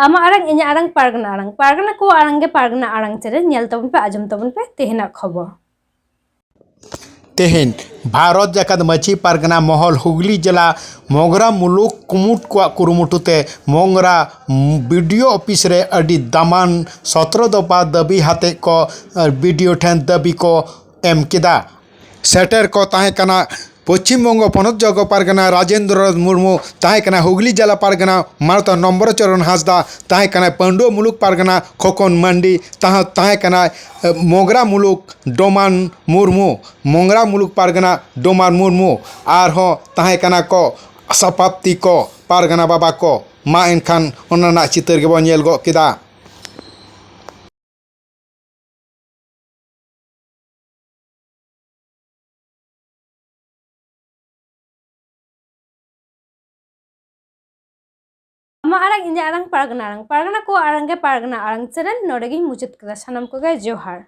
आमा आरंग इन्या आरंग पारगना को आरंगे पारगना आरंग चैनल नेल तबन पे आजम तबन पे तेहना खबर तेहेन भारत जाकात माची पारगना महल हुगली जिला मोगरा मुलुक कुमुट को कुरुमुटुते मोंगरा वीडियो ऑफिस रे अडी दामान 17 दफा दाबी हाते को वीडियो ठेन दाबी को एम किदा सेटर को ताहे कना पश्चिम बंग पनत जग पारगना राजेंद्र मुर्मू ताहे कना हुगली जिला पारगना मारता नम्बर चरण हासदा ताहे कना पांडु मुलुक पारगना खोकन मंडी ताहे कना मोगरा मुलुक डोमान मुर्मू मोंगरा मुलुक पारगना डोमान मुर्मू और हो ताहे कना को सपाप्ति को पारगना बाबा को मा एनखान ओना चितर गेबो नेल गो किदा। आमा आरंग इन्या आरंग पारगना को आरंगे पारगना आरंग चैनल नोडेगी मुचाद कदा सानाम कोगे जोहार।